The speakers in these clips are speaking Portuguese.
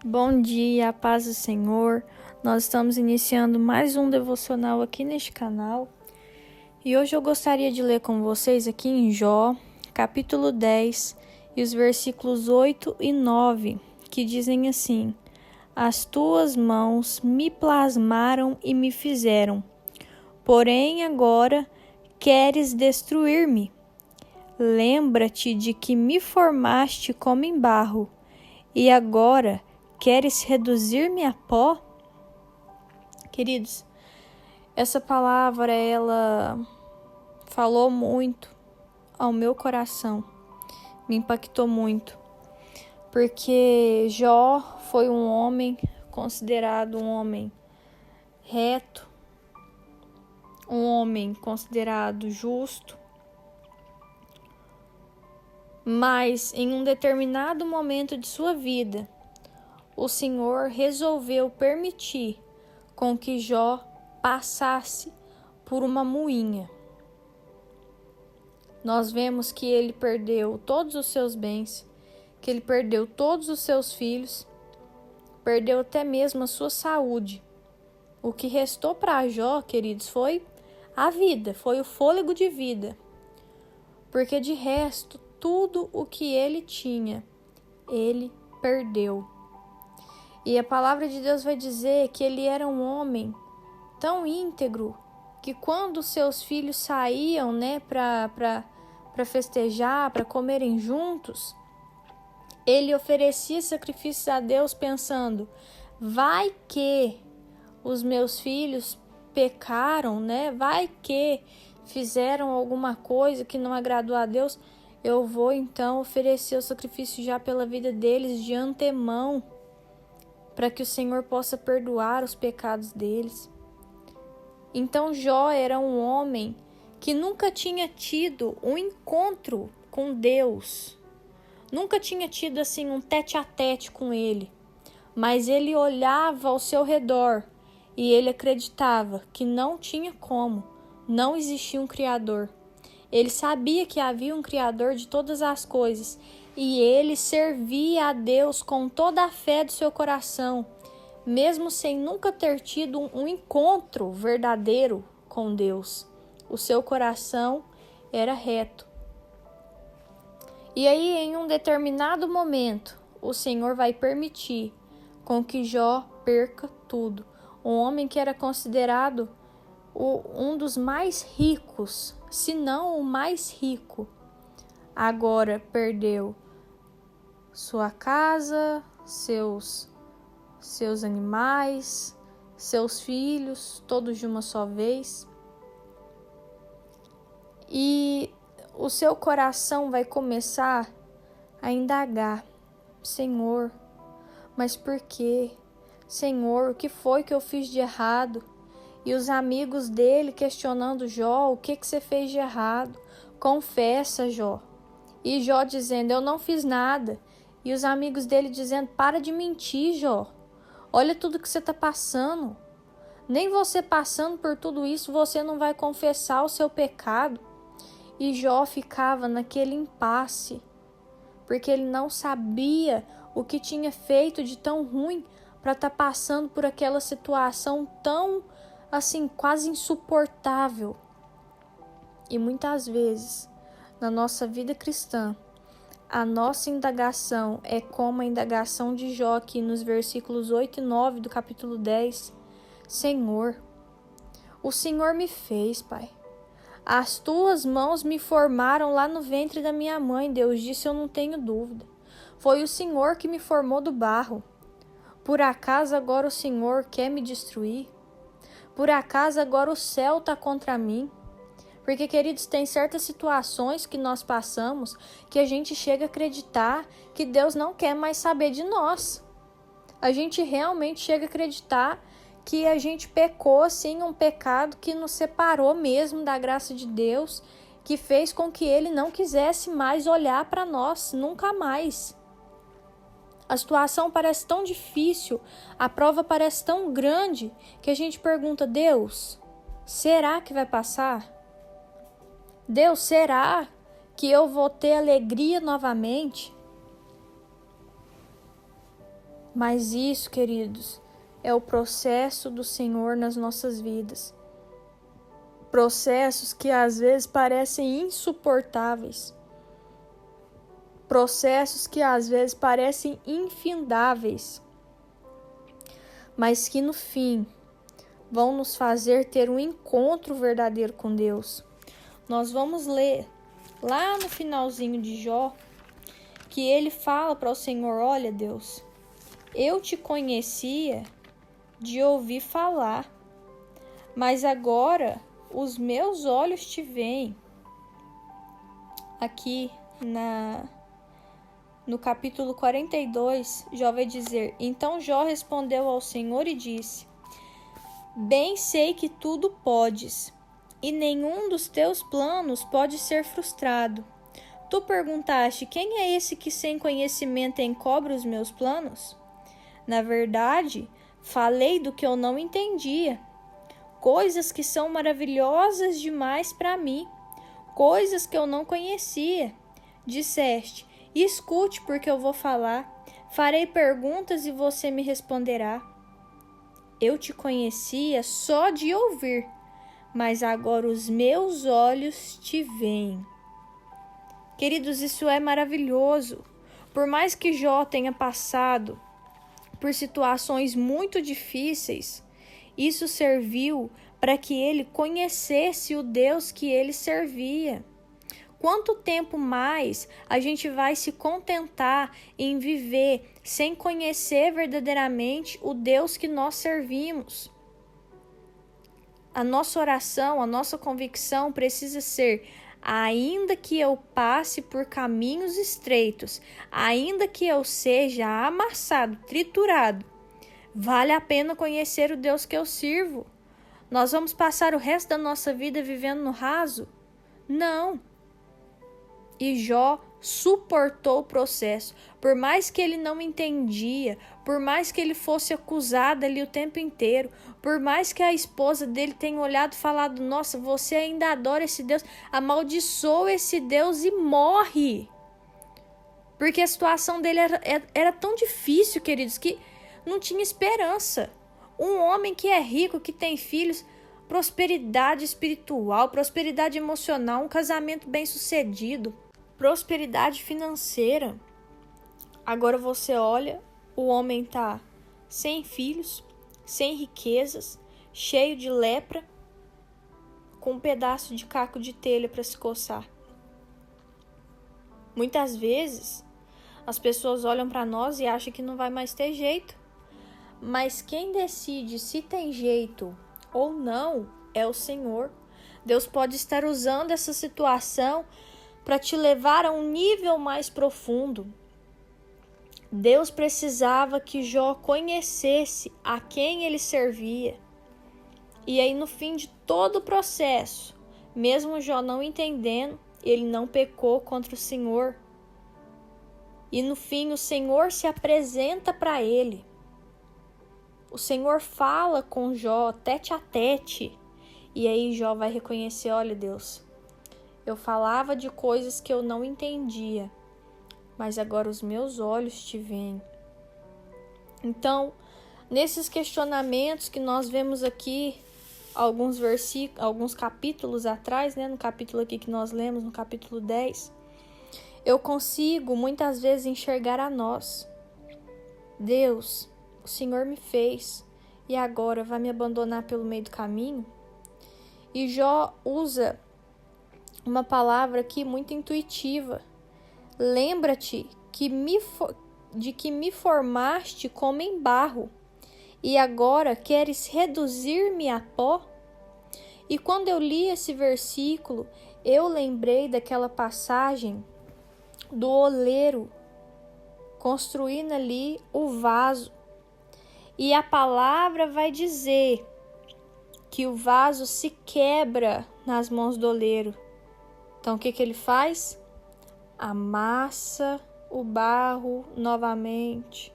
Bom dia, a paz do Senhor. Nós estamos iniciando mais um devocional aqui neste canal. E hoje eu gostaria de ler com vocês aqui em Jó, capítulo 10, e os versículos 8 e 9, que dizem assim: As tuas mãos me plasmaram e me fizeram, porém agora queres destruir-me. Lembra-te de que me formaste como em barro, e agora queres reduzir-me a pó? Queridos, essa palavra, ela falou muito ao meu coração, me impactou muito, porque Jó foi um homem considerado um homem reto, um homem considerado justo, mas em um determinado momento de sua vida, o Senhor resolveu permitir com que Jó passasse por uma moinha. Nós vemos que ele perdeu todos os seus bens, que ele perdeu todos os seus filhos, perdeu até mesmo a sua saúde. O que restou para Jó, queridos, foi a vida, foi o fôlego de vida. Porque de resto, tudo o que ele tinha, ele perdeu. E a palavra de Deus vai dizer que ele era um homem tão íntegro que quando seus filhos saíam, para festejar, para comerem juntos, ele oferecia sacrifícios a Deus pensando: vai que os meus filhos pecaram, vai que fizeram alguma coisa que não agradou a Deus, eu vou então oferecer o sacrifício já pela vida deles de antemão, para que o Senhor possa perdoar os pecados deles. Então Jó era um homem que nunca tinha tido um encontro com Deus, nunca tinha tido assim um tete-a-tete com ele, mas ele olhava ao seu redor e ele acreditava que não tinha como, não existia um Criador. Ele sabia que havia um Criador de todas as coisas e ele servia a Deus com toda a fé do seu coração, mesmo sem nunca ter tido um encontro verdadeiro com Deus. O seu coração era reto. E aí, em um determinado momento, o Senhor vai permitir com que Jó perca tudo. Um homem que era considerado um dos mais ricos, se não o mais rico, agora perdeu sua casa, seus animais, seus filhos, todos de uma só vez. E o seu coração vai começar a indagar: Senhor, mas por quê? Senhor, o que foi que eu fiz de errado? E os amigos dele questionando Jó: o que você fez de errado? Confessa, Jó. E Jó dizendo: eu não fiz nada. E os amigos dele dizendo: para de mentir, Jó. Olha tudo que você está passando. Nem você passando por tudo isso, você não vai confessar o seu pecado. E Jó ficava naquele impasse, porque ele não sabia o que tinha feito de tão ruim para estar passando por aquela situação tão, assim, quase insuportável. E muitas vezes, na nossa vida cristã, a nossa indagação é como a indagação de Jó aqui nos versículos 8 e 9 do capítulo 10. Senhor, o Senhor me fez, Pai. As tuas mãos me formaram lá no ventre da minha mãe, Deus disse, eu não tenho dúvida. Foi o Senhor que me formou do barro. Por acaso agora o Senhor quer me destruir? Por acaso agora o céu está contra mim? Porque, queridos, tem certas situações que nós passamos que a gente chega a acreditar que Deus não quer mais saber de nós. A gente realmente chega a acreditar que a gente pecou, assim, um pecado que nos separou mesmo da graça de Deus, que fez com que Ele não quisesse mais olhar para nós, nunca mais. A situação parece tão difícil, a prova parece tão grande, que a gente pergunta: Deus, será que vai passar? Deus, será que eu vou ter alegria novamente? Mas isso, queridos, é o processo do Senhor nas nossas vidas. Processos que às vezes parecem insuportáveis. Processos que às vezes parecem infindáveis. Mas que no fim vão nos fazer ter um encontro verdadeiro com Deus. Nós vamos ler lá no finalzinho de Jó que ele fala para o Senhor: olha, Deus, eu te conhecia de ouvir falar, mas agora os meus olhos te veem. Aqui no capítulo 42, Jó vai dizer: então Jó respondeu ao Senhor e disse: bem sei que tudo podes, e nenhum dos teus planos pode ser frustrado. Tu perguntaste: quem é esse que sem conhecimento encobre os meus planos? Na verdade, falei do que eu não entendia, coisas que são maravilhosas demais para mim, coisas que eu não conhecia. Disseste: escute, porque eu vou falar, farei perguntas e você me responderá. Eu te conhecia só de ouvir, mas agora os meus olhos te veem. Queridos, isso é maravilhoso. Por mais que Jó tenha passado por situações muito difíceis, isso serviu para que ele conhecesse o Deus que ele servia. Quanto tempo mais a gente vai se contentar em viver sem conhecer verdadeiramente o Deus que nós servimos? A nossa oração, a nossa convicção precisa ser: ainda que eu passe por caminhos estreitos, ainda que eu seja amassado, triturado, vale a pena conhecer o Deus que eu sirvo. Nós vamos passar o resto da nossa vida vivendo no raso? Não. E Jó suportou o processo. Por mais que ele não entendia, por mais que ele fosse acusado ali o tempo inteiro, por mais que a esposa dele tenha olhado e falado: nossa, você ainda adora esse Deus, amaldiçoa esse Deus e morre. Porque a situação dele era tão difícil, queridos, que não tinha esperança. Um homem que é rico, que tem filhos, prosperidade espiritual, prosperidade emocional, um casamento bem-sucedido, prosperidade financeira. Agora você olha, o homem tá sem filhos, sem riquezas, cheio de lepra, com um pedaço de caco de telha para se coçar. Muitas vezes as pessoas olham para nós e acham que não vai mais ter jeito. Mas quem decide se tem jeito ou não é o Senhor. Deus pode estar usando essa situação para te levar a um nível mais profundo. Deus precisava que Jó conhecesse a quem ele servia. E aí, no fim de todo o processo, mesmo Jó não entendendo, ele não pecou contra o Senhor. E no fim, o Senhor se apresenta para ele. O Senhor fala com Jó tete a tete. E aí Jó vai reconhecer: olha, Deus, eu falava de coisas que eu não entendia, mas agora os meus olhos te veem. Então, nesses questionamentos que nós vemos aqui, alguns capítulos atrás, no capítulo aqui que nós lemos, no capítulo 10, eu consigo muitas vezes enxergar a nós. Deus, o Senhor me fez e agora vai me abandonar pelo meio do caminho? E Jó usa uma palavra aqui muito intuitiva. Lembra-te de que me formaste como em barro e agora queres reduzir-me a pó? E quando eu li esse versículo, eu lembrei daquela passagem do oleiro construindo ali o vaso. E a palavra vai dizer que o vaso se quebra nas mãos do oleiro. Então o que ele faz? Amassa o barro novamente,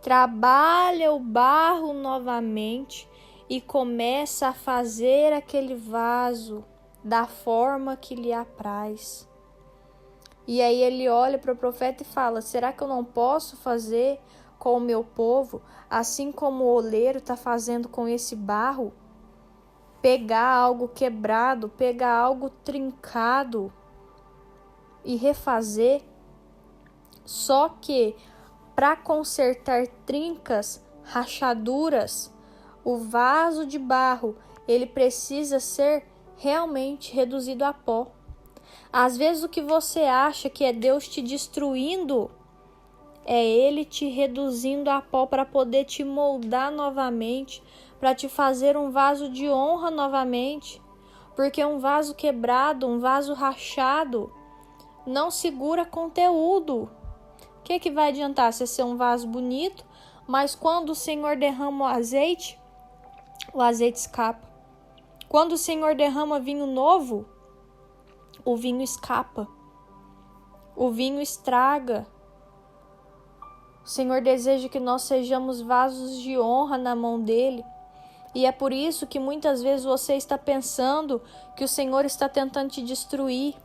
trabalha o barro novamente e começa a fazer aquele vaso da forma que lhe apraz. E aí ele olha para o profeta e fala: será que eu não posso fazer com o meu povo, assim como o oleiro está fazendo com esse barro, pegar algo quebrado, pegar algo trincado e refazer. Só que para consertar trincas, rachaduras, o vaso de barro, ele precisa ser realmente reduzido a pó. Às vezes o que você acha que é Deus te destruindo, é Ele te reduzindo a pó para poder te moldar novamente, para te fazer um vaso de honra novamente. Porque um vaso quebrado, um vaso rachado, não segura conteúdo. O que vai adiantar você ser um vaso bonito, mas quando o Senhor derrama o azeite escapa. Quando o Senhor derrama vinho novo, o vinho escapa. O vinho estraga. O Senhor deseja que nós sejamos vasos de honra na mão dele. E é por isso que muitas vezes você está pensando que o Senhor está tentando te destruir.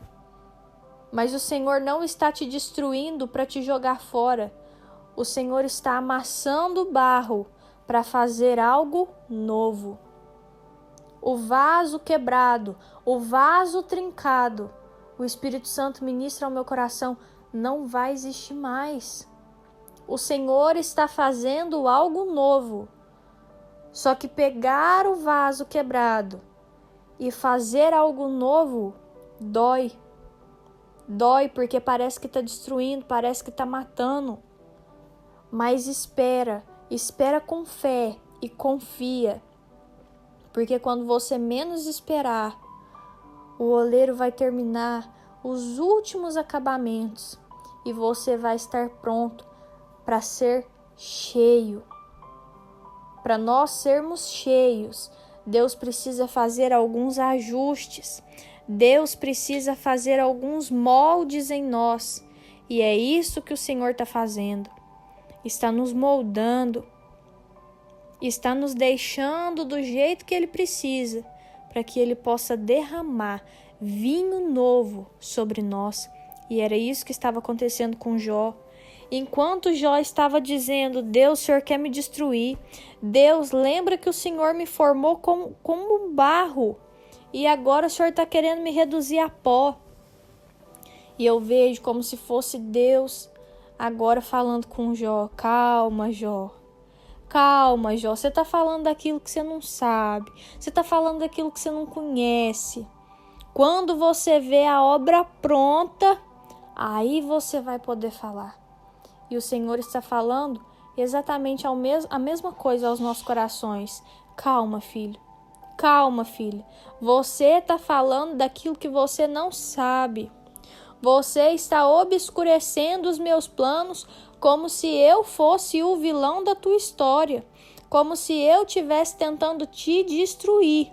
Mas o Senhor não está te destruindo para te jogar fora. O Senhor está amassando o barro para fazer algo novo. O vaso quebrado, o vaso trincado, o Espírito Santo ministra ao meu coração, não vai existir mais. O Senhor está fazendo algo novo. Só que pegar o vaso quebrado e fazer algo novo dói. Dói porque parece que está destruindo, parece que está matando. Mas espera com fé e confia. Porque quando você menos esperar, o oleiro vai terminar os últimos acabamentos e você vai estar pronto para ser cheio. Para nós sermos cheios, Deus precisa fazer alguns ajustes. Deus precisa fazer alguns moldes em nós. E é isso que o Senhor está fazendo. Está nos moldando. Está nos deixando do jeito que Ele precisa, para que Ele possa derramar vinho novo sobre nós. E era isso que estava acontecendo com Jó. Enquanto Jó estava dizendo, Deus, o Senhor quer me destruir. Deus, lembra que o Senhor me formou como um barro. E agora o Senhor está querendo me reduzir a pó. E eu vejo como se fosse Deus agora falando com Jó. Calma, Jó. Calma, Jó. Você está falando daquilo que você não sabe. Você está falando daquilo que você não conhece. Quando você vê a obra pronta, aí você vai poder falar. E o Senhor está falando exatamente a mesma coisa aos nossos corações. Calma, filho. Calma, filha. Você está falando daquilo que você não sabe. Você está obscurecendo os meus planos como se eu fosse o vilão da tua história. Como se eu estivesse tentando te destruir.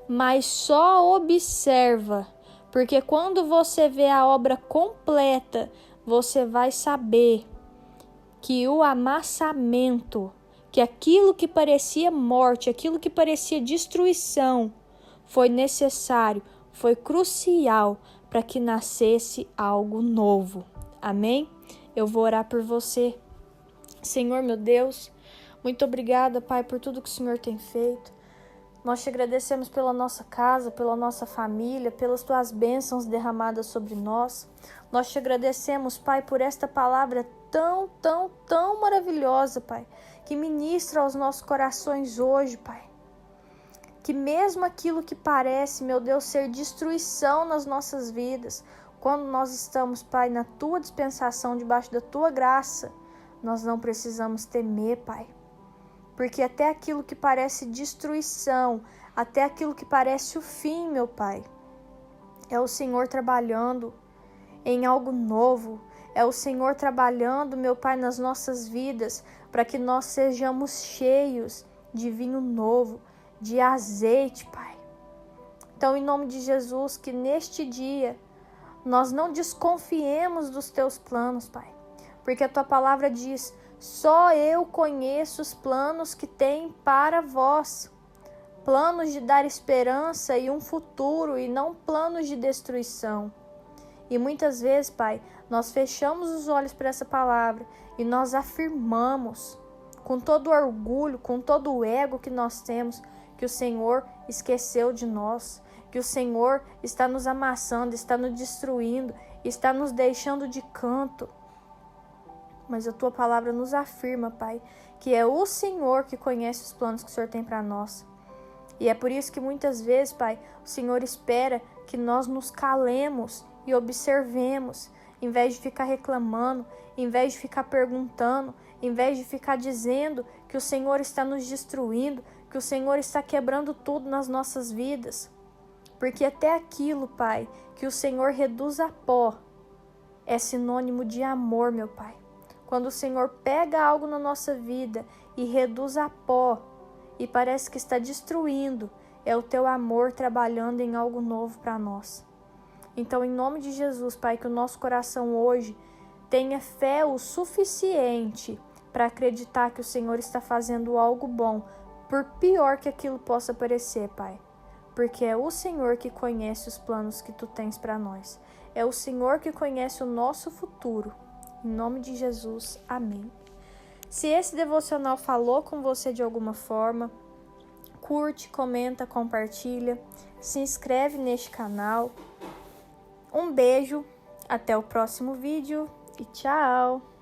Mas só observa. Porque quando você vê a obra completa, você vai saber que o amassamento, que aquilo que parecia morte, aquilo que parecia destruição, foi necessário, foi crucial para que nascesse algo novo. Amém? Eu vou orar por você. Senhor, meu Deus, muito obrigada, Pai, por tudo que o Senhor tem feito. Nós te agradecemos pela nossa casa, pela nossa família, pelas tuas bênçãos derramadas sobre nós. Nós te agradecemos, Pai, por esta palavra tão maravilhosa, Pai, que ministra aos nossos corações hoje, Pai. Que mesmo aquilo que parece, meu Deus, ser destruição nas nossas vidas, quando nós estamos, Pai, na tua dispensação, debaixo da tua graça, nós não precisamos temer, Pai. Porque até aquilo que parece destruição, até aquilo que parece o fim, meu Pai, é o Senhor trabalhando em algo novo. É o Senhor trabalhando, meu Pai, nas nossas vidas, para que nós sejamos cheios de vinho novo, de azeite, Pai. Então, em nome de Jesus, que neste dia nós não desconfiemos dos teus planos, Pai. Porque a tua palavra diz: só eu conheço os planos que tem para vós. Planos de dar esperança e um futuro, e não planos de destruição. E muitas vezes, Pai, nós fechamos os olhos para essa palavra e nós afirmamos com todo o orgulho, com todo o ego que nós temos, que o Senhor esqueceu de nós, que o Senhor está nos amassando, está nos destruindo, está nos deixando de canto. Mas a Tua palavra nos afirma, Pai, que é o Senhor que conhece os planos que o Senhor tem para nós. E é por isso que muitas vezes, Pai, o Senhor espera que nós nos calemos e observemos, em vez de ficar reclamando, em vez de ficar perguntando, em vez de ficar dizendo que o Senhor está nos destruindo, que o Senhor está quebrando tudo nas nossas vidas. Porque até aquilo, Pai, que o Senhor reduz a pó, é sinônimo de amor, meu Pai. Quando o Senhor pega algo na nossa vida e reduz a pó, e parece que está destruindo, é o Teu amor trabalhando em algo novo para nós. Então, em nome de Jesus, Pai, que o nosso coração hoje tenha fé o suficiente para acreditar que o Senhor está fazendo algo bom, por pior que aquilo possa parecer, Pai. Porque é o Senhor que conhece os planos que Tu tens para nós. É o Senhor que conhece o nosso futuro. Em nome de Jesus, amém. Se esse devocional falou com você de alguma forma, curte, comenta, compartilha, se inscreve neste canal. Um beijo, até o próximo vídeo e tchau!